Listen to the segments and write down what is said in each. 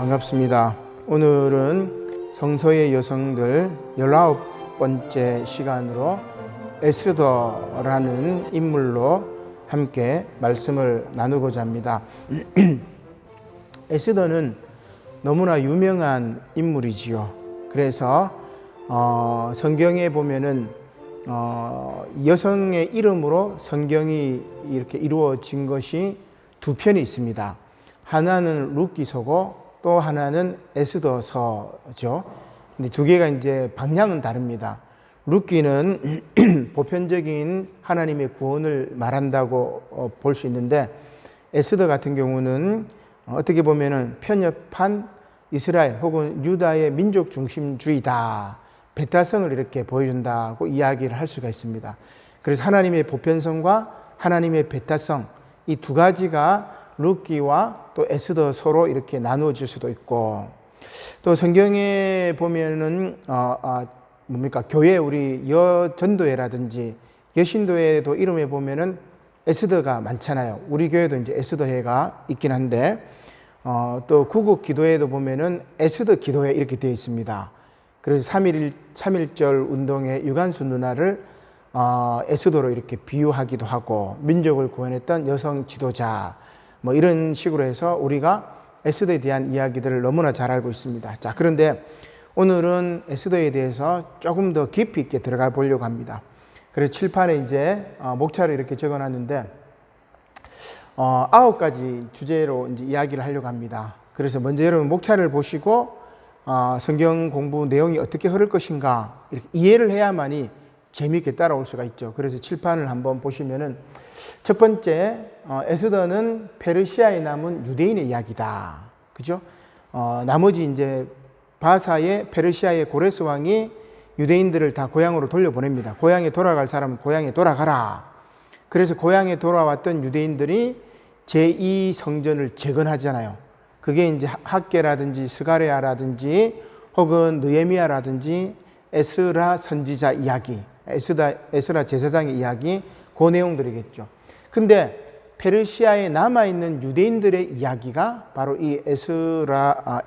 반갑습니다. 오늘은 성서의 여성들 19번째 시간으로 에스더라는 인물로 함께 말씀을 나누고자 합니다. 에스더는 너무나 유명한 인물이지요. 그래서 성경에 보면은 여성의 이름으로 성경이 이렇게 이루어진 것이 두 편이 있습니다. 하나는 룻기서고 또 하나는 에스더서죠. 근데 두 개가 이제 방향은 다릅니다. 룻기는 보편적인 하나님의 구원을 말한다고 볼 수 있는데, 에스더 같은 경우는 어떻게 보면은 편협한 이스라엘 혹은 유다의 민족 중심주의다, 배타성을 이렇게 보여준다고 이야기를 할 수가 있습니다. 그래서 하나님의 보편성과 하나님의 배타성, 이 두 가지가 룻기와 또 에스더서로 이렇게 나누어질 수도 있고, 또 성경에 보면은 교회 우리 여전도회라든지 여신도회도 이름에 보면은 에스더가 많잖아요. 우리 교회도 이제 에스더회가 있긴 한데, 또 구국 기도회도 보면은 에스더 기도회 이렇게 되어 있습니다. 그래서 3.1절 운동의 유관순 누나를 에스더로 이렇게 비유하기도 하고, 민족을 구원했던 여성 지도자, 뭐 이런 식으로 해서 우리가 에스더에 대한 이야기들을 너무나 잘 알고 있습니다. 자, 그런데 오늘은 에스더에 대해서 조금 더 깊이 있게 들어가 보려고 합니다. 그래서 칠판에 이제 목차를 이렇게 적어놨는데 9가지 주제로 이제 이야기를 하려고 합니다. 그래서 먼저 여러분 목차를 보시고 성경 공부 내용이 어떻게 흐를 것인가 이렇게 이해를 해야만이 재미있게 따라올 수가 있죠. 그래서 칠판을 한번 보시면은 첫 번째, 에스더는 페르시아에 남은 유대인의 이야기다. 그죠? 나머지 이제 바사의 페르시아의 고레스 왕이 유대인들을 다 고향으로 돌려보냅니다. 고향에 돌아갈 사람은 고향에 돌아가라. 그래서 고향에 돌아왔던 유대인들이 제2성전을 재건하잖아요. 그게 이제 학계라든지 스가랴라든지 혹은 느헤미야라든지 에스라 선지자 이야기, 에스라 제사장의 이야기, 그 내용들이겠죠. 근데 페르시아에 남아있는 유대인들의 이야기가 바로 이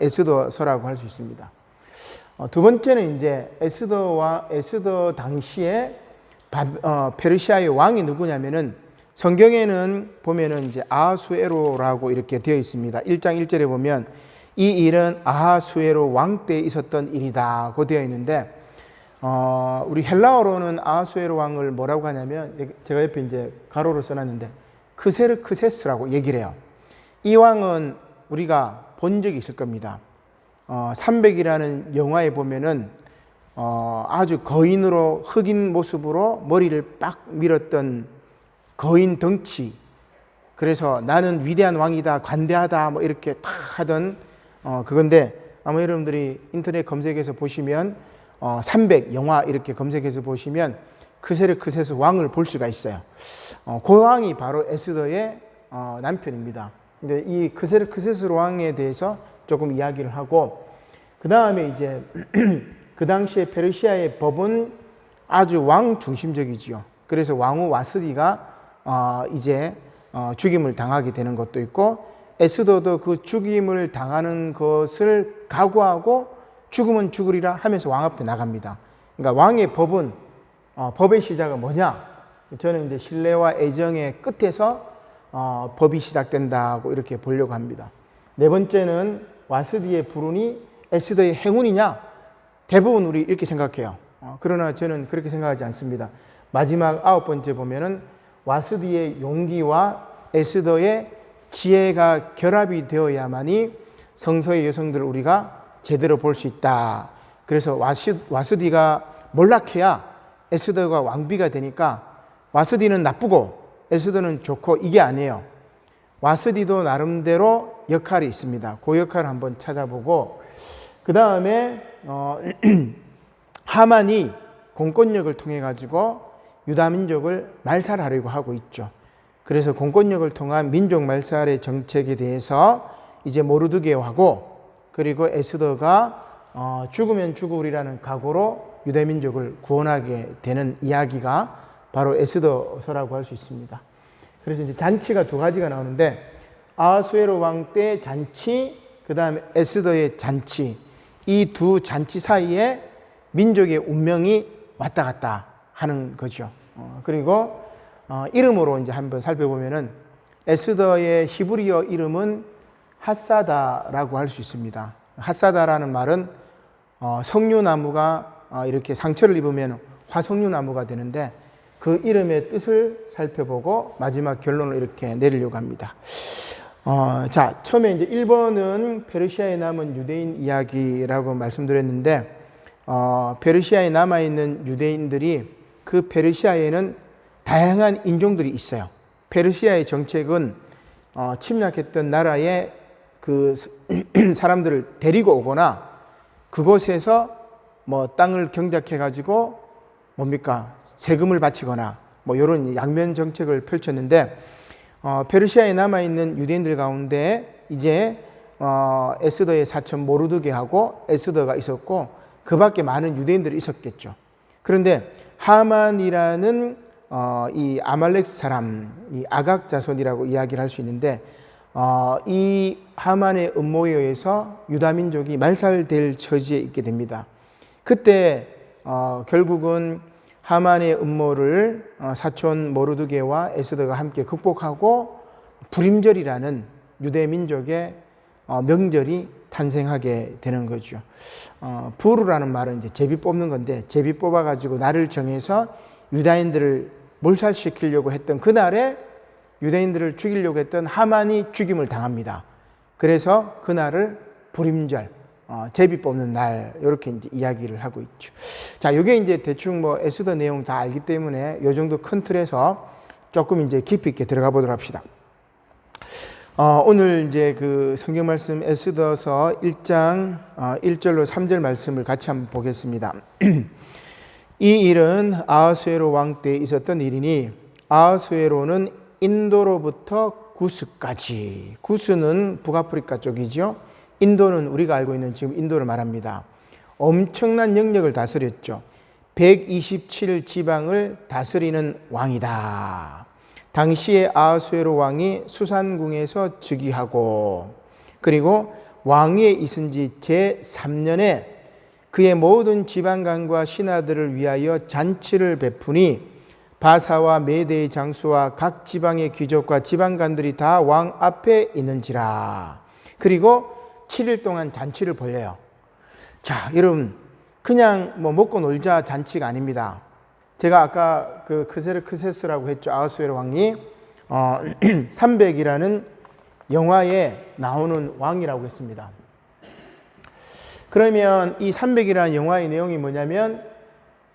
에스더서라고 할 수 있습니다. 두 번째는 이제 에스더 당시에 페르시아의 왕이 누구냐면은 성경에는 보면은 이제 아하수에로라고 이렇게 되어 있습니다. 1장 1절에 보면 이 일은 아하수에로 왕 때 있었던 일이다고 되어 있는데, 우리 헬라어로는 아하수에로 왕을 뭐라고 하냐면, 제가 옆에 이제 가로로 써놨는데 크세르크세스라고 얘기를 해요. 이 왕은 우리가 본 적이 있을 겁니다. 300이라는 영화에 보면은 아주 거인으로 흑인 모습으로 머리를 빡 밀었던 거인 덩치, 그래서 나는 위대한 왕이다, 관대하다 뭐 이렇게 탁 하던 그건데, 아마 여러분들이 인터넷 검색해서 보시면 300 영화 이렇게 검색해서 보시면 크세르크세스 왕을 볼 수가 있어요. 그 왕이 바로 에스더의 남편입니다. 근데 이 크세르크세스 왕에 대해서 조금 이야기를 하고, 그 다음에 이제 그 당시에 페르시아의 법은 아주 왕 중심적이지요. 그래서 왕후 와스디가 이제 죽임을 당하게 되는 것도 있고, 에스더도 그 죽임을 당하는 것을 각오하고 죽으면 죽으리라 하면서 왕 앞에 나갑니다. 그러니까 왕의 법은 법의 시작은 뭐냐? 저는 이제 신뢰와 애정의 끝에서 법이 시작된다고 이렇게 보려고 합니다. 네 번째는 와스디의 불운이 에스더의 행운이냐? 대부분 우리 이렇게 생각해요. 그러나 저는 그렇게 생각하지 않습니다. 마지막 9번째 보면은 와스디의 용기와 에스더의 지혜가 결합이 되어야만이 성서의 여성들을 우리가 제대로 볼 수 있다. 그래서 와스디가 몰락해야 에스더가 왕비가 되니까, 와스디는 나쁘고 에스더는 좋고 이게 아니에요. 와스디도 나름대로 역할이 있습니다. 그 역할을 한번 찾아보고, 그 다음에 하만이 공권력을 통해 가지고 유다 민족을 말살하려고 하고 있죠. 그래서 공권력을 통한 민족 말살의 정책에 대해서 이제 모르드게하고, 그리고 에스더가 죽으면 죽으리라는 각오로 유대 민족을 구원하게 되는 이야기가 바로 에스더서라고 할 수 있습니다. 그래서 이제 잔치가 두 가지가 나오는데, 아하수에로 왕 때 잔치, 그 다음에 에스더의 잔치, 이 두 잔치 사이에 민족의 운명이 왔다 갔다 하는 거죠. 그리고 이름으로 이제 한번 살펴보면은 에스더의 히브리어 이름은 핫사다라고 할 수 있습니다. 핫사다라는 말은 석류나무가 이렇게 상처를 입으면 화석류나무가 되는데 그 이름의 뜻을 살펴보고 마지막 결론을 이렇게 내리려고 합니다. 자, 처음에 이제 1번은 페르시아에 남은 유대인 이야기라고 말씀드렸는데, 페르시아에 남아있는 유대인들이 그 페르시아에는 다양한 인종들이 있어요. 페르시아의 정책은 침략했던 나라의 그 사람들을 데리고 오거나 그곳에서 뭐 땅을 경작해 가지고 뭡니까? 세금을 바치거나 뭐 이런 양면 정책을 펼쳤는데, 페르시아에 남아있는 유대인들 가운데 이제 에스더의 사촌 모르드게하고 에스더가 있었고 그 밖에 많은 유대인들이 있었겠죠. 그런데 하만이라는 이 아말렉 사람, 이 아각 자손이라고 이야기를 할 수 있는데, 이 하만의 음모에 의해서 유다 민족이 말살될 처지에 있게 됩니다. 그때 결국은 하만의 음모를 사촌 모르드게와 에스더가 함께 극복하고 불임절이라는 유대 민족의 명절이 탄생하게 되는 거죠. 부르라는 말은 이제 제비 뽑는 건데, 제비 뽑아가지고 날을 정해서 유다인들을 몰살시키려고 했던 그날에 유대인들을 죽이려고 했던 하만이 죽임을 당합니다. 그래서 그날을 불임절, 제비 뽑는 날, 이렇게 이제 이야기를 하고 있죠. 자, 이게 이제 대충 뭐 에스더 내용 다 알기 때문에 이 정도 큰 틀에서 조금 이제 깊이 있게 들어가 보도록 합시다. 오늘 이제 그 성경 말씀 에스더서 1장 1절로 3절 말씀을 같이 한번 보겠습니다. 이 일은 아하수에로 왕 때에 있었던 일이니, 아하수에로는 인도로부터 구스까지, 구스는 북아프리카 쪽이죠. 인도는 우리가 알고 있는 지금 인도를 말합니다. 엄청난 영역을 다스렸죠. 127지방을 다스리는 왕이다. 당시에 아하수에로 왕이 수산궁에서 즉위하고, 그리고 왕위에 있은 지 제3년에 그의 모든 지방간과 신하들을 위하여 잔치를 베푸니 바사와 메대의 장수와 각 지방의 귀족과 지방간들이 다 왕 앞에 있는지라. 그리고 7일 동안 잔치를 벌려요. 자, 여러분, 그냥 뭐 먹고 놀자 잔치가 아닙니다. 제가 아까 그 크세르크세스라고 했죠. 아하수에로 왕이 300이라는 영화에 나오는 왕이라고 했습니다. 그러면 이 300이라는 영화의 내용이 뭐냐면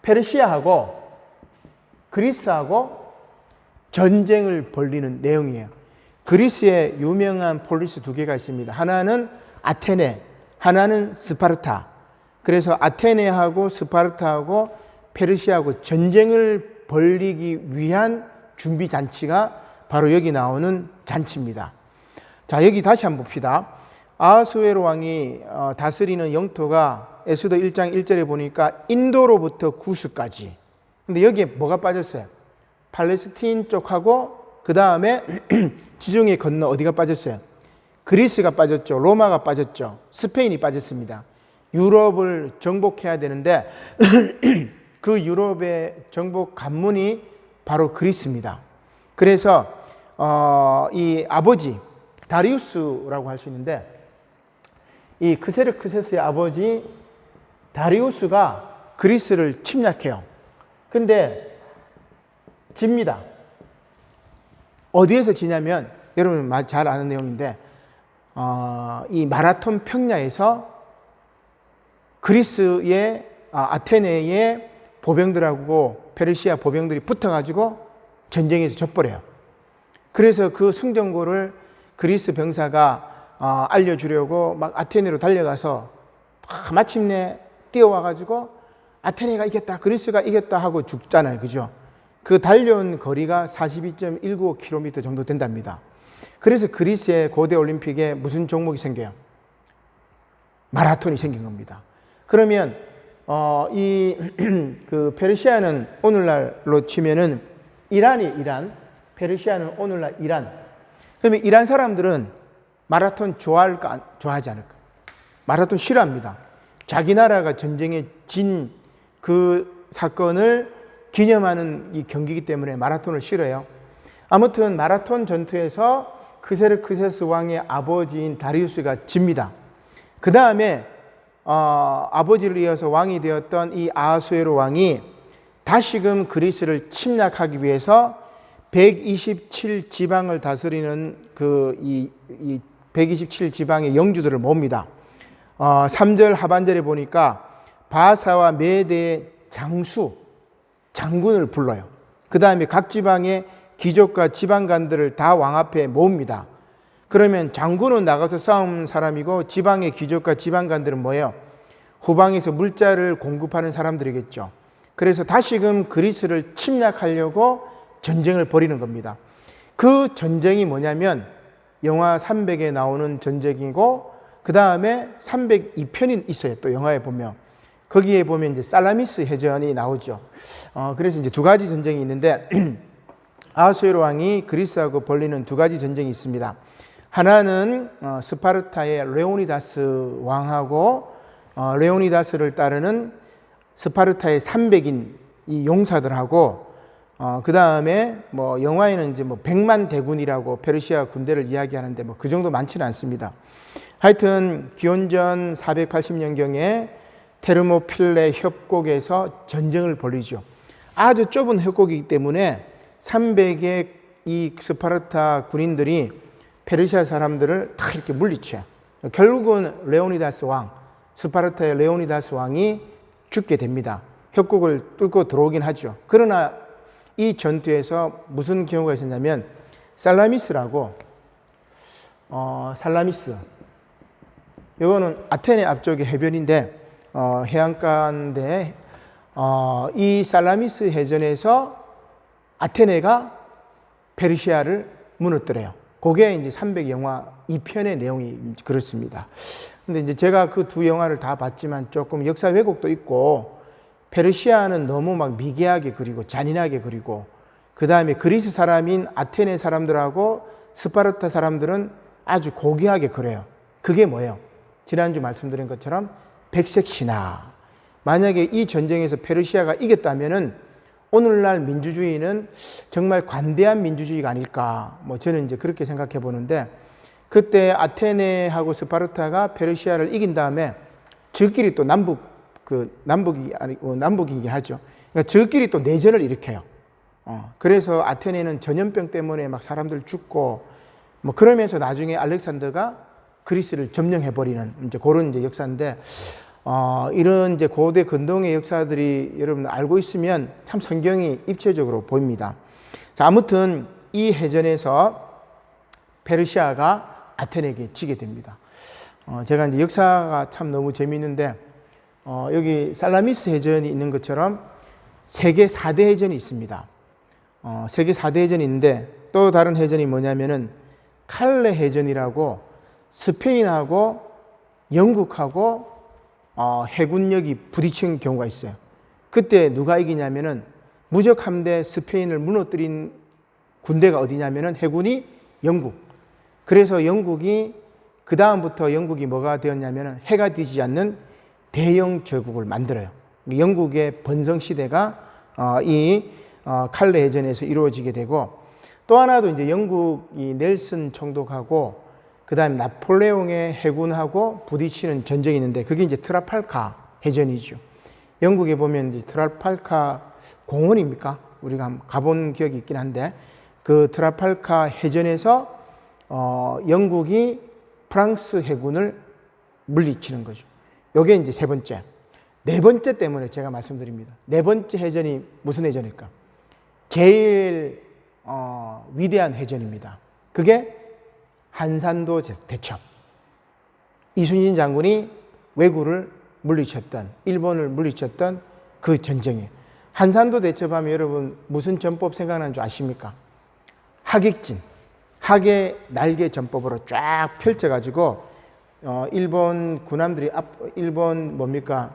페르시아하고 그리스하고 전쟁을 벌이는 내용이에요. 그리스에 유명한 폴리스 두 개가 있습니다. 하나는 아테네, 하나는 스파르타. 그래서 아테네하고 스파르타하고 페르시아하고 전쟁을 벌이기 위한 준비 잔치가 바로 여기 나오는 잔치입니다. 자, 여기 다시 한번 봅시다. 아하수에로 왕이 다스리는 영토가 에스더 1장 1절에 보니까 인도로부터 구스까지. 근데 여기에 뭐가 빠졌어요? 팔레스틴 쪽하고 그 다음에 지중해 건너 어디가 빠졌어요? 그리스가 빠졌죠. 로마가 빠졌죠. 스페인이 빠졌습니다. 유럽을 정복해야 되는데 그 유럽의 정복 관문이 바로 그리스입니다. 그래서 이 아버지 다리우스라고 할 수 있는데, 이 크세르크세스의 아버지 다리우스가 그리스를 침략해요. 근데 집니다. 어디에서 지냐면, 여러분 잘 아는 내용인데, 이 마라톤 평야에서 그리스의 아테네의 보병들하고 페르시아 보병들이 붙어가지고 전쟁에서 져버려요. 그래서 그 승전고를 그리스 병사가 알려주려고 막 아테네로 달려가서 마침내 뛰어와가지고 아테네가 이겼다, 그리스가 이겼다 하고 죽잖아요. 그죠? 그 달려온 거리가 42.195km 정도 된답니다. 그래서 그리스의 고대 올림픽에 무슨 종목이 생겨요? 마라톤이 생긴 겁니다. 그러면 그 페르시아는 오늘날로 치면은 이란, 페르시아는 오늘날 이란. 그러면 이란 사람들은 마라톤 좋아할까, 좋아하지 않을까? 마라톤 싫어합니다. 자기 나라가 전쟁에 진 그 사건을 기념하는 이 경기이기 때문에 마라톤을 싫어해요. 아무튼 마라톤 전투에서 크세르크세스 왕의 아버지인 다리우스가 집니다. 그 다음에 아버지를 이어서 왕이 되었던 이 아하수에로 왕이 다시금 그리스를 침략하기 위해서 127 지방을 다스리는 이 127 지방의 영주들을 모읍니다. 3절 하반절에 보니까 바사와 메대의 장군을 불러요. 그 다음에 각 지방의 귀족과 지방관들을 다 왕 앞에 모읍니다. 그러면 장군은 나가서 싸운 사람이고 지방의 귀족과 지방관들은 뭐예요? 후방에서 물자를 공급하는 사람들이겠죠. 그래서 다시금 그리스를 침략하려고 전쟁을 벌이는 겁니다. 그 전쟁이 뭐냐면 영화 300에 나오는 전쟁이고 그 다음에 302편이 있어요. 또 영화에 보면 거기에 보면 이제 살라미스 해전이 나오죠. 그래서 이제 두 가지 전쟁이 있는데 아하수에로 왕이 그리스하고 벌리는 두 가지 전쟁이 있습니다. 하나는 스파르타의 레오니다스 왕하고 레오니다스를 따르는 스파르타의 300인 이 용사들하고 그 다음에 뭐 영화에는 이제 뭐 100만 대군이라고 페르시아 군대를 이야기하는데 뭐 그 정도 많지는 않습니다. 하여튼 기원전 480년경에 테르모필레 협곡에서 전쟁을 벌이죠. 아주 좁은 협곡이기 때문에 300의 이 스파르타 군인들이 페르시아 사람들을 다 이렇게 물리쳐요. 결국은 레오니다스 왕, 스파르타의 레오니다스 왕이 죽게 됩니다. 협곡을 뚫고 들어오긴 하죠. 그러나 이 전투에서 무슨 경우가 있었냐면 살라미스라고 살라미스 이거는 아테네 앞쪽의 해변인데 해안가인데 이 살라미스 해전에서 아테네가 페르시아를 무너뜨려요. 그게 이제 300 영화 2편의 내용이 그렇습니다. 근데 이제 제가 그 두 영화를 다 봤지만 조금 역사 왜곡도 있고 페르시아는 너무 막 미개하게 그리고 잔인하게 그리고 그 다음에 그리스 사람인 아테네 사람들하고 스파르타 사람들은 아주 고귀하게 그려요. 그게 뭐예요? 지난주 말씀드린 것처럼 백색 신화. 만약에 이 전쟁에서 페르시아가 이겼다면은 오늘날 민주주의는 정말 관대한 민주주의가 아닐까. 뭐 저는 이제 그렇게 생각해 보는데 그때 아테네하고 스파르타가 페르시아를 이긴 다음에 저끼리 또 남북이긴 하죠. 그러니까 저끼리 또 내전을 일으켜요. 그래서 아테네는 전염병 때문에 막 사람들 죽고 뭐 그러면서 나중에 알렉산더가 그리스를 점령해버리는 이제 그런 이제 역사인데, 이런 이제 고대 근동의 역사들이 여러분 알고 있으면 참 성경이 입체적으로 보입니다. 자, 아무튼 이 해전에서 페르시아가 아테네에게 지게 됩니다. 제가 이제 역사가 참 너무 재미있는데, 여기 살라미스 해전이 있는 것처럼 세계 4대 해전이 있습니다. 세계 4대 해전이 있는데 또 다른 해전이 뭐냐면은 칼레 해전이라고 스페인하고 영국하고 해군력이 부딪힌 경우가 있어요. 그때 누가 이기냐면은 무적 함대 스페인을 무너뜨린 군대가 어디냐면은 해군이 영국. 그래서 영국이 그 다음부터 영국이 뭐가 되었냐면은 해가 지지 않는 대영 제국을 만들어요. 영국의 번성 시대가 이 칼레 해전에서 이루어지게 되고, 또 하나도 이제 영국이 넬슨 총독하고 그 다음에 나폴레옹의 해군하고 부딪히는 전쟁이 있는데 그게 이제 트라팔카 해전이죠. 영국에 보면 이제 트라팔카 공원입니까? 우리가 한번 가본 기억이 있긴 한데 그 트라팔카 해전에서 영국이 프랑스 해군을 물리치는 거죠. 이게 이제 세 번째. 네 번째 때문에 제가 말씀드립니다. 네 번째 해전이 무슨 해전일까? 제일 위대한 해전입니다. 그게 한산도 대첩. 이순신 장군이 왜구를 물리쳤던, 일본을 물리쳤던 그 전쟁이에요. 한산도 대첩하면 여러분 무슨 전법 생각나는 줄 아십니까? 하객진, 학의 날개 전법으로 쫙 펼쳐가지고 일본 군함들이 일본 뭡니까?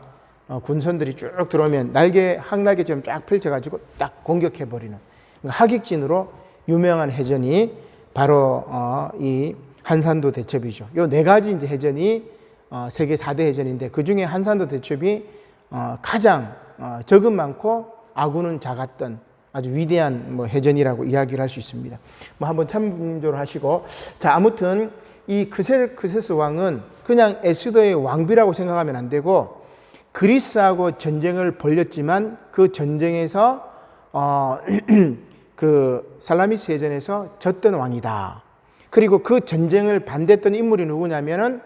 군선들이 쭉 들어오면 항날개처럼 쫙 펼쳐가지고 딱 공격해버리는, 그러니까 하객진으로 유명한 해전이 바로 이 한산도 대첩이죠. 요 네 가지 이제 해전이 세계 4대 해전인데 그 중에 한산도 대첩이 가장 적은 많고 아군은 작았던 아주 위대한 뭐 해전이라고 이야기를 할 수 있습니다. 뭐 한번 참조를 하시고 자 아무튼 이 크세스 왕은 그냥 에스더의 왕비라고 생각하면 안 되고 그리스하고 전쟁을 벌였지만 그 전쟁에서 그 살라미스 해전에서 졌던 왕이다. 그리고 그 전쟁을 반대했던 인물이 누구냐면은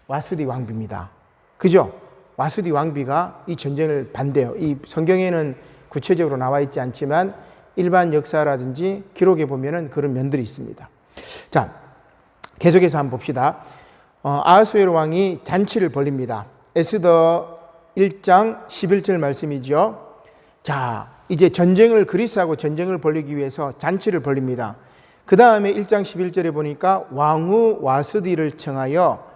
와스디 왕비입니다. 그죠? 와스디 왕비가 이 전쟁을 반대해요. 이 성경에는 구체적으로 나와 있지 않지만 일반 역사라든지 기록에 보면은 그런 면들이 있습니다. 자, 계속해서 한번 봅시다. 아하수에로 왕이 잔치를 벌립니다. 에스더 1장 11절 말씀이죠. 자, 이제 그리스하고 전쟁을 벌이기 위해서 잔치를 벌립니다. 그 다음에 1장 11절에 보니까 왕후 와스디를 청하여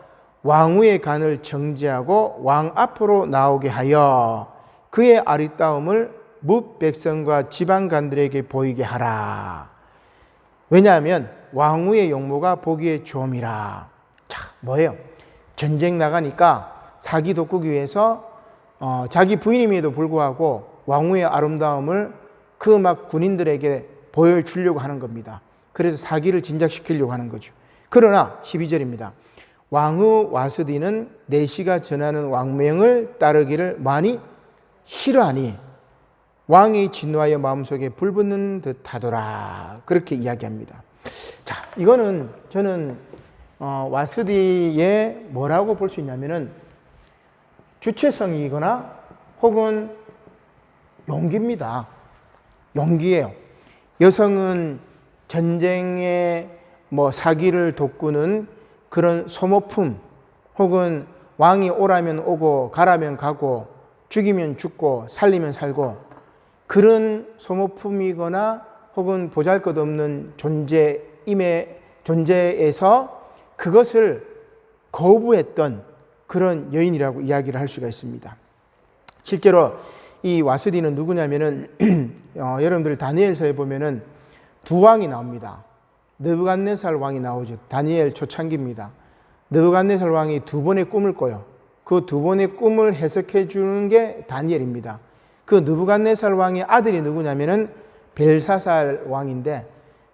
왕후의 간을 정지하고 왕 앞으로 나오게 하여 그의 아리따움을 뭇 백성과 지방간들에게 보이게 하라. 왜냐하면 왕후의 용모가 보기에 좋음이라. 자, 뭐예요? 전쟁 나가니까 사기 돋구기 위해서 자기 부인임에도 불구하고 왕후의 아름다움을 그 막 군인들에게 보여주려고 하는 겁니다. 그래서 사기를 진작시키려고 하는 거죠. 그러나 12절입니다. 왕후 와스디는 내시가 전하는 왕명을 따르기를 많이 싫어하니 왕이 진노하여 마음속에 불붙는 듯하더라. 그렇게 이야기합니다. 자, 이거는 저는 와스디의 뭐라고 볼 수 있냐면은 주체성이거나 혹은 용기입니다. 용기예요. 여성은 전쟁에 뭐 사기를 돋구는 그런 소모품 혹은 왕이 오라면 오고 가라면 가고 죽이면 죽고 살리면 살고 그런 소모품이거나 혹은 보잘것없는 존재에서 그것을 거부했던 그런 여인이라고 이야기를 할 수가 있습니다. 실제로 이 와스디는 누구냐면은 여러분들 다니엘서에 보면은 두 왕이 나옵니다. 느부갓네살 왕이 나오죠. 다니엘 초창기입니다. 느부갓네살 왕이 두 번의 꿈을 꿔요. 그 두 번의 꿈을 해석해 주는 게 다니엘입니다. 그 느부갓네살 왕의 아들이 누구냐면은 벨사살 왕인데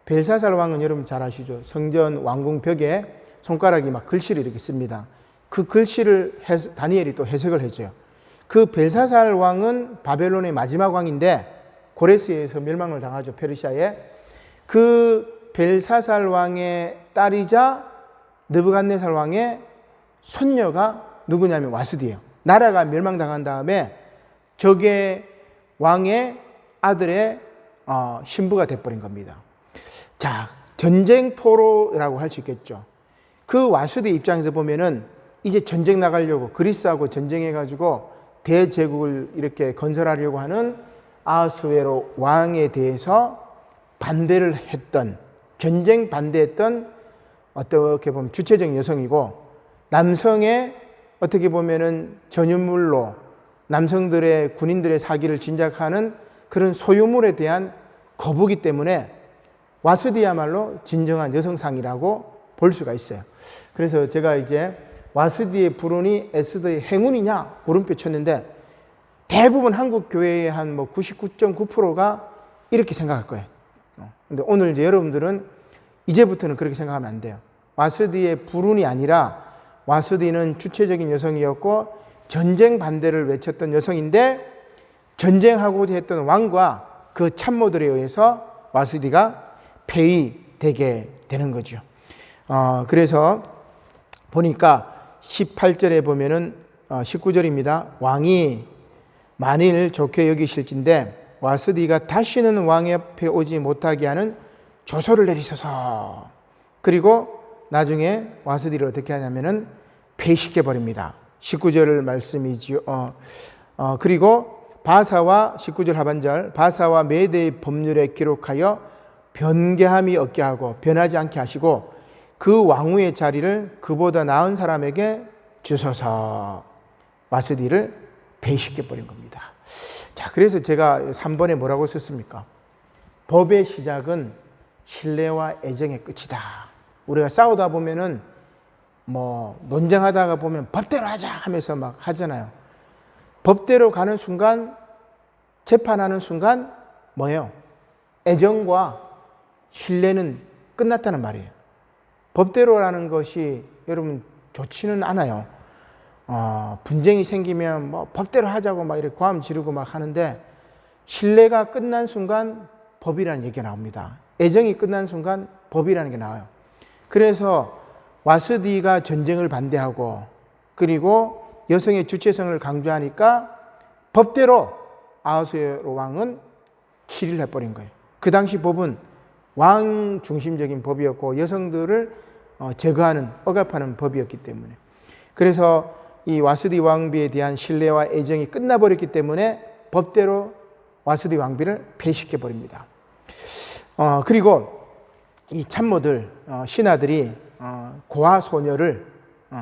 벨사살 왕은 여러분 잘 아시죠? 성전 왕궁 벽에 손가락이 막 글씨를 이렇게 씁니다. 그 글씨를 다니엘이 또 해석을 해줘요. 그 벨사살 왕은 바벨론의 마지막 왕인데 고레스에 의해서 멸망을 당하죠. 페르시아에. 그 벨사살 왕의 딸이자 느부갓네살 왕의 손녀가 누구냐면 와스디예요. 나라가 멸망당한 다음에 적의 왕의 아들의 신부가 돼버린 겁니다. 자, 전쟁포로라고 할 수 있겠죠. 그 와스디 입장에서 보면은 이제 전쟁 나가려고 그리스하고 전쟁해가지고 대제국을 이렇게 건설하려고 하는 아하수에로 왕에 대해서 반대를 했던, 전쟁 반대했던 어떻게 보면 주체적 여성이고 남성의 어떻게 보면은 전유물로 남성들의 군인들의 사기를 진작하는 그런 소유물에 대한 거부기 때문에 와스디야말로 진정한 여성상이라고 볼 수가 있어요. 그래서 제가 이제 와스디의 불운이 에스더의 행운이냐 물음표 쳤는데 대부분 한국 교회의 한 뭐 99.9%가 이렇게 생각할 거예요. 근데 오늘 이제 여러분들은 이제부터는 그렇게 생각하면 안 돼요. 와스디의 불운이 아니라 와스디는 주체적인 여성이었고 전쟁 반대를 외쳤던 여성인데 전쟁하고자 했던 왕과 그 참모들에 의해서 와스디가 폐위되게 되는 거죠. 그래서 보니까 18절에 보면은 19절입니다. 왕이 만일 좋게 여기실진데 와스디가 다시는 왕 옆에 오지 못하게 하는 조서를 내리소서. 그리고 나중에 와스디를 어떻게 하냐면은 폐시켜 버립니다. 19절 말씀이지요. 그리고 바사와 19절 하반절 바사와 메대의 법률에 기록하여 변개함이 없게 하고 변하지 않게 하시고 그 왕후의 자리를 그보다 나은 사람에게 주소서. 와스디를 폐시켜 버린 겁니다. 자, 그래서 제가 3번에 뭐라고 썼습니까? 법의 시작은 신뢰와 애정의 끝이다. 우리가 싸우다 보면은 뭐 논쟁하다가 보면 법대로 하자 하면서 막 하잖아요. 법대로 가는 순간, 재판하는 순간 뭐예요? 애정과 신뢰는 끝났다는 말이에요. 법대로라는 것이 여러분 좋지는 않아요. 분쟁이 생기면 뭐 법대로 하자고 막 이렇게 고함 지르고 막 하는데, 신뢰가 끝난 순간 법이라는 얘기가 나옵니다. 애정이 끝난 순간 법이라는 게 나와요. 그래서 와스디가 전쟁을 반대하고, 그리고 여성의 주체성을 강조하니까 법대로 아하수에로 왕은 치리를 해버린 거예요. 그 당시 법은 왕 중심적인 법이었고 여성들을 제거하는, 억압하는 법이었기 때문에, 그래서 이 와스디 왕비에 대한 신뢰와 애정이 끝나버렸기 때문에 법대로 와스디 왕비를 폐식해 버립니다. 그리고 이 참모들, 신하들이 고아 소녀를,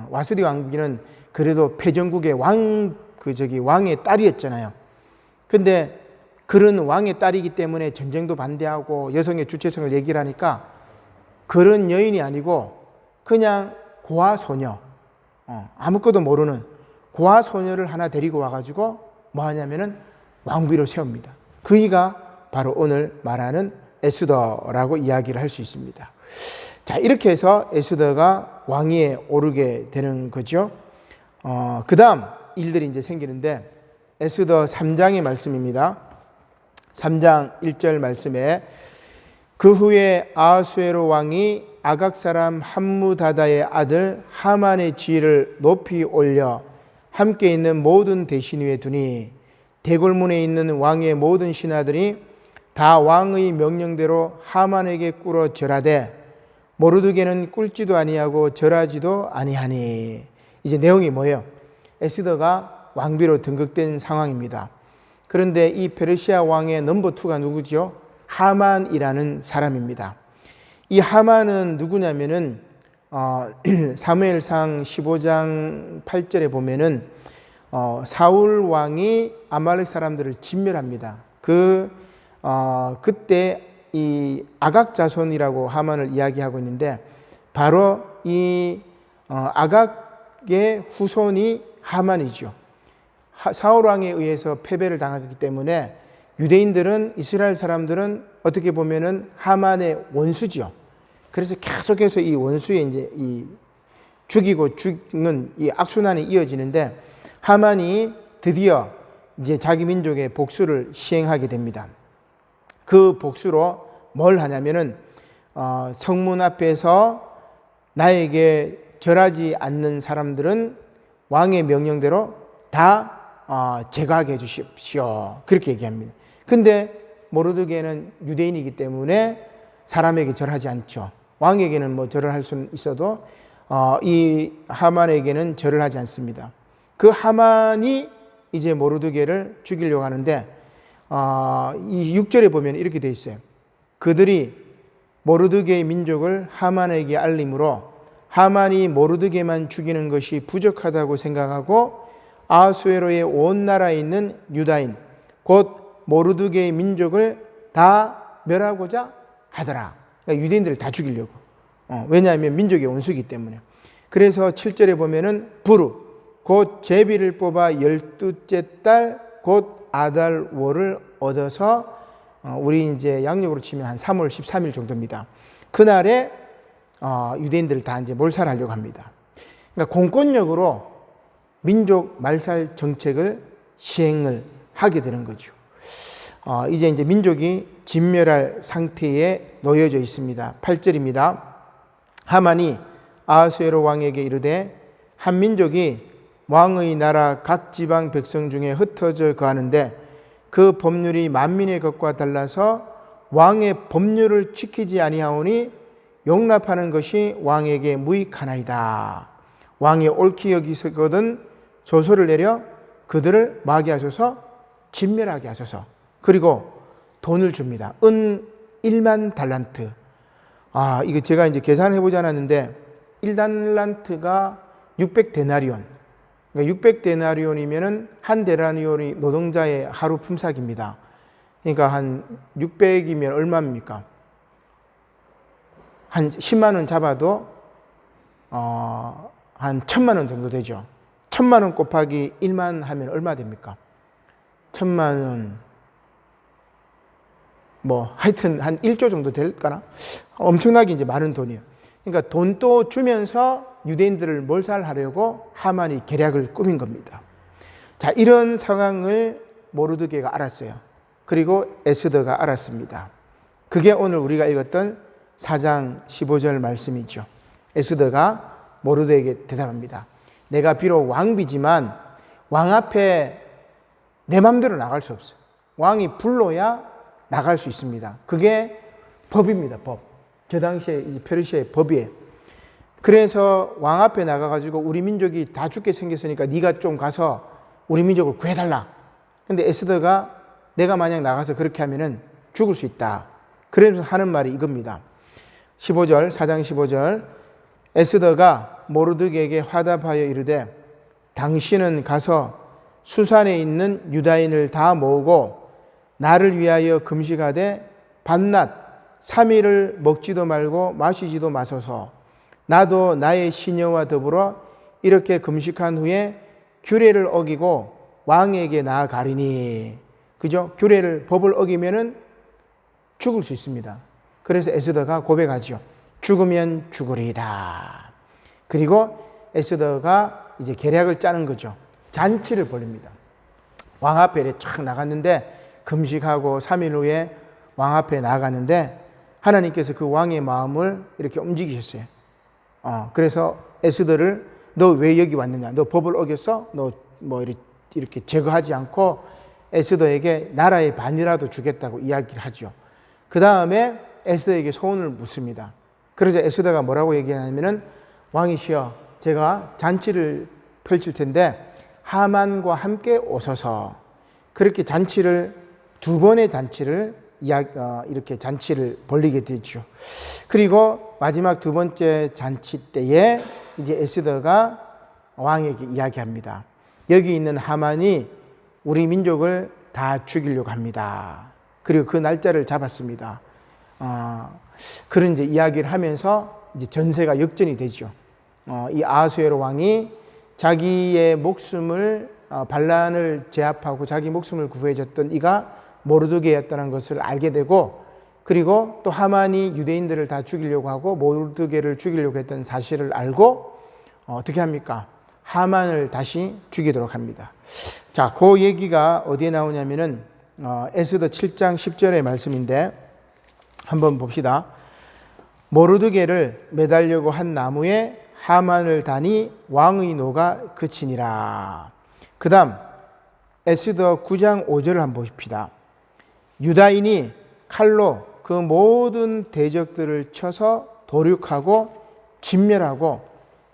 와스디 왕비는 그래도 패전국의 왕의 딸이었잖아요. 근데 그런 왕의 딸이기 때문에 전쟁도 반대하고 여성의 주체성을 얘기를 하니까 그런 여인이 아니고 그냥 고아 소녀, 아무것도 모르는 고아 소녀를 하나 데리고 와가지고 뭐 하냐면은 왕비로 세웁니다. 그이가 바로 오늘 말하는 에스더라고 이야기를 할 수 있습니다. 자, 이렇게 해서 에스더가 왕위에 오르게 되는 거죠. 그 다음 일들이 이제 생기는데, 에스더 3장의 말씀입니다. 3장 1절 말씀에, 그 후에 아하수에로 왕이 아각 사람 함무다다의 아들 하만의 지위를 높이 올려 함께 있는 모든 대신 위에 두니, 대궐문에 있는 왕의 모든 신하들이 다 왕의 명령대로 하만에게 꿇어 절하되 모르드게는 꿇지도 아니하고 절하지도 아니하니. 이제 내용이 뭐예요? 에스더가 왕비로 등극된 상황입니다. 그런데 이 페르시아 왕의 넘버 2가 누구죠? 하만이라는 사람입니다. 이 하만은 누구냐면은 사무엘상 15장 8절에 보면은 사울 왕이 아말렉 사람들을 진멸합니다. 그때 이 아각 자손이라고 하만을 이야기하고 있는데, 바로 이 아각의 후손이 하만이죠. 사울 왕에 의해서 패배를 당하기 때문에 유대인들은, 이스라엘 사람들은 어떻게 보면은 하만의 원수지요. 그래서 계속해서 이 원수의 이제 이 죽이고 죽는 이 악순환이 이어지는데, 하만이 드디어 이제 자기 민족의 복수를 시행하게 됩니다. 그 복수로 뭘 하냐면은 성문 앞에서 나에게 절하지 않는 사람들은 왕의 명령대로 다 제거하게 해주십시오. 그렇게 얘기합니다. 근데 모르드게는 유대인이기 때문에 사람에게 절하지 않죠. 왕에게는 뭐 절을 할 수는 있어도 이 하만에게는 절을 하지 않습니다. 그 하만이 이제 모르드게를 죽이려고 하는데, 이 6절에 보면 이렇게 되어 있어요. 그들이 모르드게의 민족을 하만에게 알림으로 하만이 모르드게만 죽이는 것이 부족하다고 생각하고 아하수에로의 온 나라에 있는 유다인 곧 모르드게의 민족을 다 멸하고자 하더라. 그러니까 유대인들을 다 죽이려고. 왜냐하면 민족의 원수이기 때문에. 그래서 7절에 보면은 부르 곧 제비를 뽑아 12째 달 곧 아달월을 얻어서, 우리 이제 양력으로 치면 한 3월 13일 정도입니다. 그날에 유대인들을 다 이제 몰살하려고 합니다. 그러니까 공권력으로 민족 말살 정책을 시행을 하게 되는 거죠. 이제 민족이 진멸할 상태에 놓여져 있습니다. 8절입니다. 하만이 아하수에로 왕에게 이르되 한 민족이 왕의 나라 각 지방 백성 중에 흩어져 거하는데 그 법률이 만민의 것과 달라서 왕의 법률을 지키지 아니하오니 용납하는 것이 왕에게 무익하나이다. 왕이 옳게 여기서거든 조서를 내려 그들을 마게 하소서, 진멸하게 하소서. 그리고 돈을 줍니다. 은 1만 달란트. 이거 제가 이제 계산해 보지 않았는데 1달란트가 600데나리온. 그러니까 600데나리온이면은 한 데나리온이 노동자의 하루 품삯입니다. 그러니까 한 600이면 얼마입니까? 한 10만 원 잡아도 한 1,000만 원 정도 되죠. 1,000만 원 곱하기 1만 하면 얼마 됩니까? 1,000만 원 뭐 하여튼 한 1조 정도 될까나? 엄청나게 이제 많은 돈이에요. 그러니까 돈도 주면서 유대인들을 몰살하려고 하만이 계략을 꾸민 겁니다. 자, 이런 상황을 모르드게가 알았어요. 그리고 에스더가 알았습니다. 그게 오늘 우리가 읽었던 4장 15절 말씀이죠. 에스더가 모르드게에게 대답합니다. 내가 비록 왕비지만 왕 앞에 내 맘대로 나갈 수 없어요. 왕이 불러야 나갈 수 있습니다. 그게 법입니다. 법. 저 당시에 페르시아의 법이에요. 그래서 왕 앞에 나가가지고 우리 민족이 다 죽게 생겼으니까 네가 좀 가서 우리 민족을 구해달라. 근데 에스더가 내가 만약 나가서 그렇게 하면은 죽을 수 있다. 그래서 하는 말이 이겁니다. 15절, 4장 15절. 에스더가 모르드게에게 화답하여 이르되 당신은 가서 수산에 있는 유다인을 다 모으고 나를 위하여 금식하되 밤낮 3일을 먹지도 말고 마시지도 마소서. 나도 나의 시녀와 더불어 이렇게 금식한 후에 규례를 어기고 왕에게 나아가리니. 그죠? 규례를, 법을 어기면은 죽을 수 있습니다. 그래서 에스더가 고백하죠. 죽으면 죽으리이다. 그리고 에스더가 이제 계략을 짜는 거죠. 잔치를 벌립니다. 왕 앞에 이렇게 쫙 나갔는데 금식하고 3일 후에 왕 앞에 나가는데 하나님께서 그 왕의 마음을 이렇게 움직이셨어요. 그래서 에스더를 너 왜 여기 왔느냐? 너 법을 어겼어? 너 뭐 이렇게 제거하지 않고 에스더에게 나라의 반이라도 주겠다고 이야기를 하죠. 그 다음에 에스더에게 소원을 묻습니다. 그래서 에스더가 뭐라고 얘기하냐면은 왕이시여, 제가 잔치를 펼칠 텐데 하만과 함께 오셔서. 그렇게 잔치를 두 번의 잔치를 이렇게 잔치를 벌리게 되죠. 그리고 마지막 두 번째 잔치 때에 이제 에스더가 왕에게 이야기합니다. 여기 있는 하만이 우리 민족을 다 죽이려고 합니다. 그리고 그 날짜를 잡았습니다. 그런 이제 이야기를 하면서 이제 전세가 역전이 되죠. 이 아하수에로 왕이 자기의 목숨을 반란을 제압하고 자기 목숨을 구해줬던 이가 모르드게였다는 것을 알게 되고, 그리고 또 하만이 유대인들을 다 죽이려고 하고 모르드게를 죽이려고 했던 사실을 알고 어떻게 합니까? 하만을 다시 죽이도록 합니다. 자, 그 얘기가 어디에 나오냐면은 에스더 7장 10절의 말씀인데 한번 봅시다. 모르드게를 매달려고 한 나무에 하만을 다니 왕의 노가 그치니라. 그 다음 에스더 9장 5절을 한번 보십시다. 유다인이 칼로 그 모든 대적들을 쳐서 도륙하고 진멸하고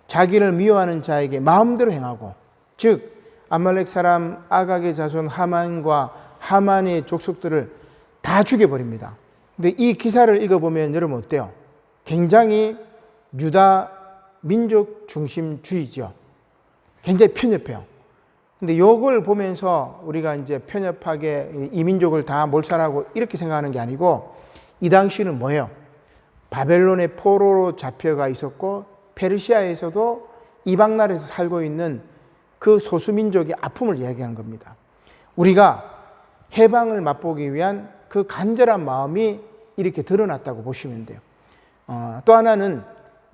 자기를 미워하는 자에게 마음대로 행하고, 즉 아말렉 사람 아각의 자손 하만과 하만의 족속들을 다 죽여버립니다. 근데 이 기사를 읽어보면 여러분 어때요? 굉장히 유다 민족 중심주의죠. 굉장히 편협해요. 근데 이걸 보면서 우리가 이제 편협하게 이 민족을 다 몰살하고 이렇게 생각하는 게 아니고, 이 당시는 뭐예요? 바벨론의 포로로 잡혀가 있었고 페르시아에서도 이방 나라에서 살고 있는 그 소수민족의 아픔을 이야기하는 겁니다. 우리가 해방을 맛보기 위한 그 간절한 마음이 이렇게 드러났다고 보시면 돼요. 또 하나는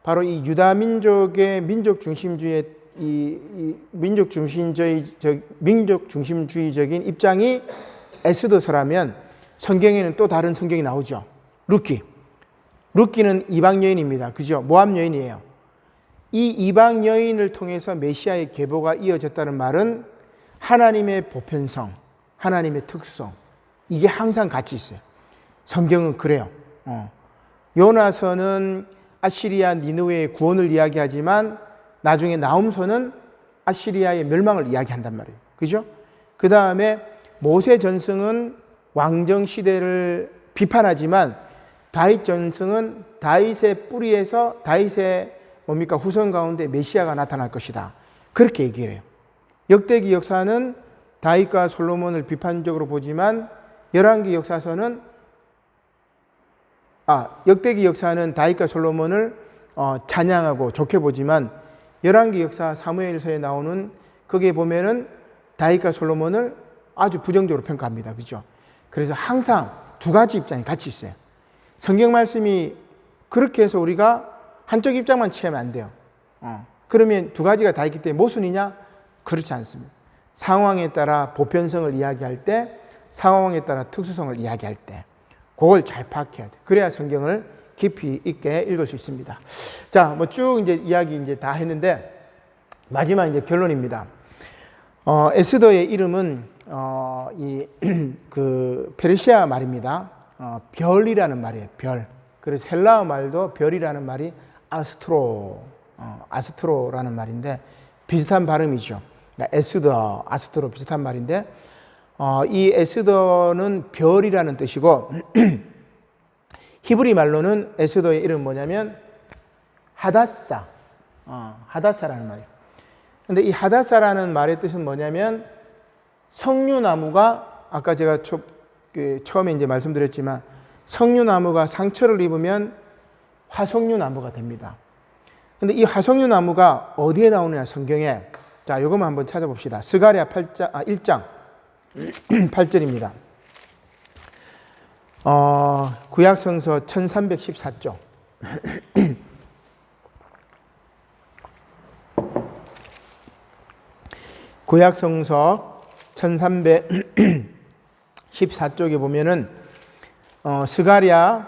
바로 이 유다 민족의 민족 중심주의의 이 민족 중심주의적인 입장이 에스더서라면 성경에는 또 다른 성경이 나오죠. 룻기는 이방 여인입니다. 그죠? 모압 여인이에요. 이 이방 여인을 통해서 메시아의 계보가 이어졌다는 말은 하나님의 보편성, 하나님의 특성, 이게 항상 같이 있어요. 성경은 그래요. 요나서는 아시리아 니느웨의 구원을 이야기하지만 나중에 나훔서는 아시리아의 멸망을 이야기한단 말이에요. 그죠? 그 다음에 모세 전승은 왕정 시대를 비판하지만 다윗 전승은 다윗의 뿌리에서 다윗의 후손 가운데 메시아가 나타날 것이다. 그렇게 얘기를 해요. 역대기 역사는 다윗과 솔로몬을 비판적으로 보지만 열왕기 역사서는 역대기 역사는 다윗과 솔로몬을 찬양하고 좋게 보지만 열왕기 역사 사무엘서에 나오는 거기에 보면은 다윗과 솔로몬을 아주 부정적으로 평가합니다. 그죠? 그래서 항상 두 가지 입장이 같이 있어요. 성경 말씀이 그렇게 해서 우리가 한쪽 입장만 취하면 안 돼요. 그러면 두 가지가 다 있기 때문에 모순이냐? 그렇지 않습니다. 상황에 따라 보편성을 이야기할 때, 상황에 따라 특수성을 이야기할 때, 그걸 잘 파악해야 돼. 그래야 성경을 깊이 있게 읽을 수 있습니다. 자, 뭐 쭉 이제 이야기 이제 다 했는데 마지막 이제 결론입니다. 에스더의 이름은 그 페르시아 말입니다. 별이라는 말이에요. 별. 그래서 헬라어 말도 별이라는 말이 아스트로라는 말인데 비슷한 발음이죠. 에스더, 아스트로 비슷한 말인데 이 에스더는 별이라는 뜻이고 히브리 말로는 에스더의 이름은 뭐냐면 하다사라는 말이에요. 근데 이 하다사라는 말의 뜻은 뭐냐면 석류나무가 아까 제가 처음에 이제 말씀드렸지만 석류나무가 상처를 입으면 화석류나무가 됩니다. 근데 이 화석류나무가 어디에 나오느냐 성경에 자, 요것만 한번 찾아봅시다. 스가랴 1장 8절입니다. 구약성서 1314쪽. 구약성서 1314쪽에 보면은 스가랴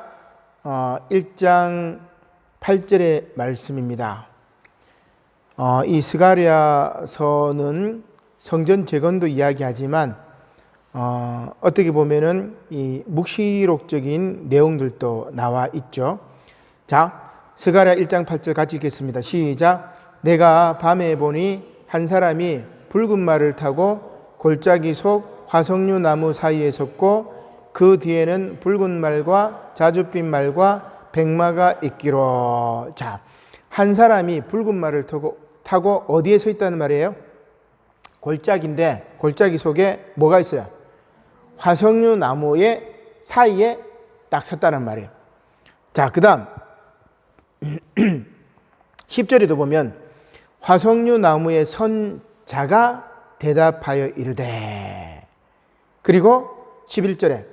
1장 8절의 말씀입니다. 이 스가랴서는 성전 재건도 이야기하지만 어떻게 보면은 이 묵시록적인 내용들도 나와 있죠. 자, 스가랴 1장 8절 같이 읽겠습니다. 시작. 내가 밤에 보니 한 사람이 붉은 말을 타고 골짜기 속 화석류 나무 사이에 섰고 그 뒤에는 붉은 말과 자줏빛 말과 백마가 있기로. 자, 한 사람이 붉은 말을 타고 어디에 서 있다는 말이에요? 골짜기인데 골짜기 속에 뭐가 있어요? 화석류 나무의 사이에 딱 섰다는 말이에요. 자, 그 다음 10절에도 보면 화석류 나무에 선 자가 대답하여 이르되, 그리고 11절에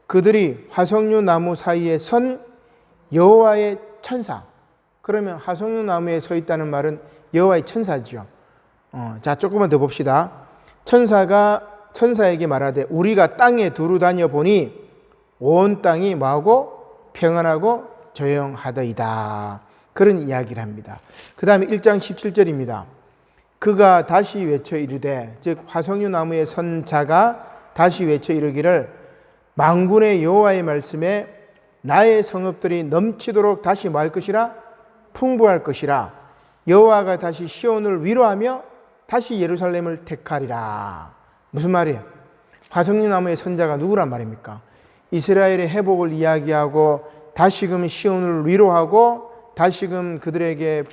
그들이 화석류 나무 사이에 선 여호와의 천사. 그러면 화석류 나무에 서 있다는 말은 여호와의 천사죠. 자, 조금만 더 봅시다. 천사가 천사에게 말하되 우리가 땅에 두루 다녀 보니 온 땅이 뭐하고 평안하고 조용하더이다. 그런 이야기를 합니다. 그 다음에 1장 17절입니다. 그가 다시 외쳐 이르되, 즉 화석류 나무에 선 자가 다시 외쳐 이르기를 만군의 여호와의 말씀에 나의 성읍들이 넘치도록 다시 뭐 할 것이라? 풍부할 것이라. 여호와가 다시 시온을 위로하며 다시 예루살렘을 택하리라. 무슨 말이에요? 화석류 나무의 선자가 누구란 말입니까? 이스라엘의 회복을 이야기하고 다시금 시온을 위로하고 다시금 그들에게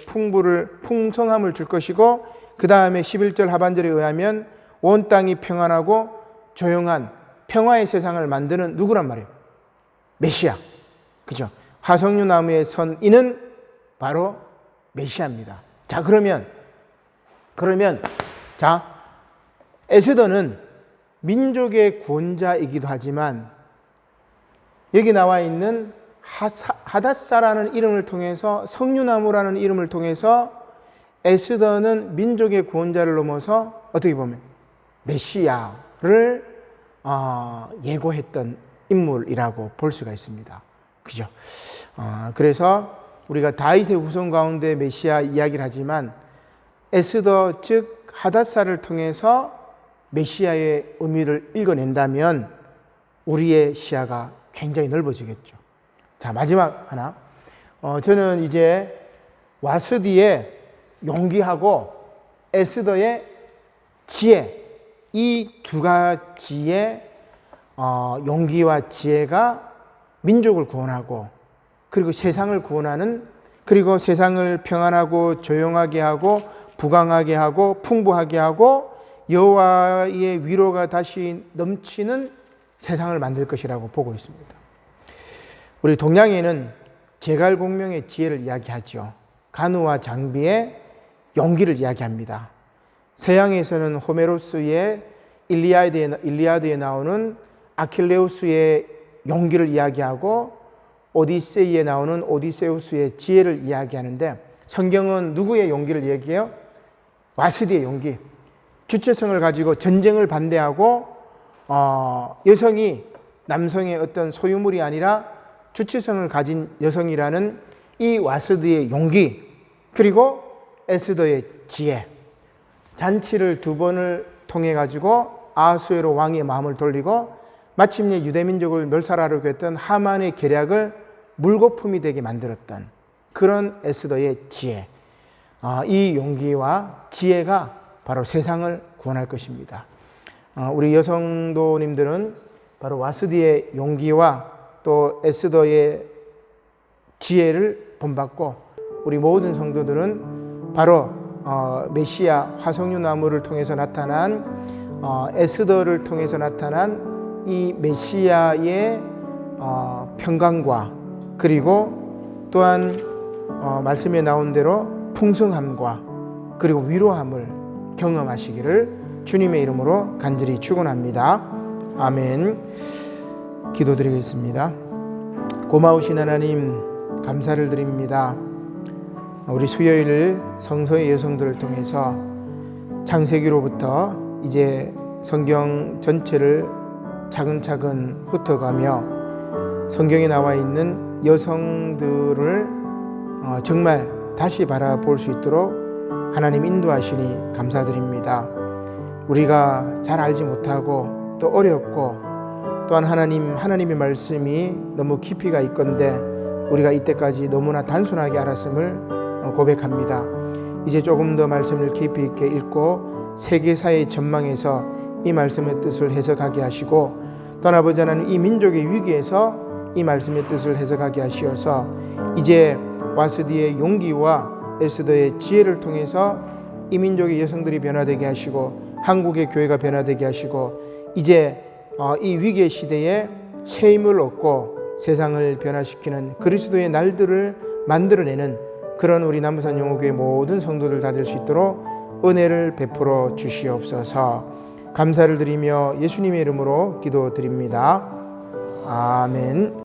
풍성함을 줄 것이고, 그 다음에 11절 하반절에 의하면 온 땅이 평안하고 조용한 평화의 세상을 만드는 누구란 말이에요? 메시아. 그죠? 화석류 나무에 선 이는 바로 메시아입니다. 자, 그러면 자, 에스더는 민족의 구원자이기도 하지만 여기 나와 있는 하닷사라는 이름을 통해서, 석류나무라는 이름을 통해서 에스더는 민족의 구원자를 넘어서 어떻게 보면 메시아를 예고했던 인물이라고 볼 수가 있습니다. 그죠? 그래서 우리가 다윗의 후손 가운데 메시아 이야기를 하지만 에스더 즉 하닷사를 통해서 메시아의 의미를 읽어낸다면 우리의 시야가 굉장히 넓어지겠죠. 자, 마지막 하나. 저는 이제 와스디의 용기하고 에스더의 지혜, 이 두 가지의 용기와 지혜가 민족을 구원하고 그리고 세상을 구원하는, 그리고 세상을 평안하고 조용하게 하고 부강하게 하고 풍부하게 하고 여호와의 위로가 다시 넘치는 세상을 만들 것이라고 보고 있습니다. 우리 동양에는 제갈공명의 지혜를 이야기하죠. 간우와 장비의 용기를 이야기합니다. 서양에서는 호메로스의 일리아드에 나오는 아킬레우스의 용기를 이야기하고 오디세이에 나오는 오디세우스의 지혜를 이야기하는데, 성경은 누구의 용기를 얘기해요? 와스디의 용기. 주체성을 가지고 전쟁을 반대하고 여성이 남성의 어떤 소유물이 아니라 주체성을 가진 여성이라는 이 와스디의 용기, 그리고 에스더의 지혜. 잔치를 2번을 통해 가지고 아하수에로 왕의 마음을 돌리고 마침내 유대민족을 멸살하려고 했던 하만의 계략을 물거품이 되게 만들었던 그런 에스더의 지혜. 이 용기와 지혜가 바로 세상을 구원할 것입니다. 우리 여성도님들은 바로 와스디의 용기와 또 에스더의 지혜를 본받고, 우리 모든 성도들은 바로 메시아 화석류 나무를 통해서 나타난 에스더를 통해서 나타난 이 메시아의 평강과, 그리고 또한 말씀에 나온 대로 풍성함과 그리고 위로함을 경험하시기를 주님의 이름으로 간절히 축원합니다. 아멘. 기도드리겠습니다. 고마우신 하나님, 감사를 드립니다. 우리 수요일 성서의 여성들을 통해서 창세기로부터 이제 성경 전체를 차근차근 훑어가며 성경에 나와 있는 여성들을 정말 다시 바라볼 수 있도록 하나님 인도하시니 감사드립니다. 우리가 잘 알지 못하고 또 어렵고, 또한 하나님의 말씀이 너무 깊이가 있건데 우리가 이때까지 너무나 단순하게 알았음을 고백합니다. 이제 조금 더 말씀을 깊이 있게 읽고 세계사의 전망에서 이 말씀의 뜻을 해석하게 하시고, 또한 아버지 하나님, 이 민족의 위기에서 이 말씀의 뜻을 해석하게 하시어서 이제 와스디의 용기와 에스더의 지혜를 통해서 이 민족의 여성들이 변화되게 하시고 한국의 교회가 변화되게 하시고, 이제 이 위기의 시대에 새 힘을 얻고 세상을 변화시키는 그리스도의 날들을 만들어내는 그런 우리 남부산 영호교회 모든 성도들 다 될 수 있도록 은혜를 베풀어 주시옵소서. 감사를 드리며 예수님의 이름으로 기도드립니다. 아멘.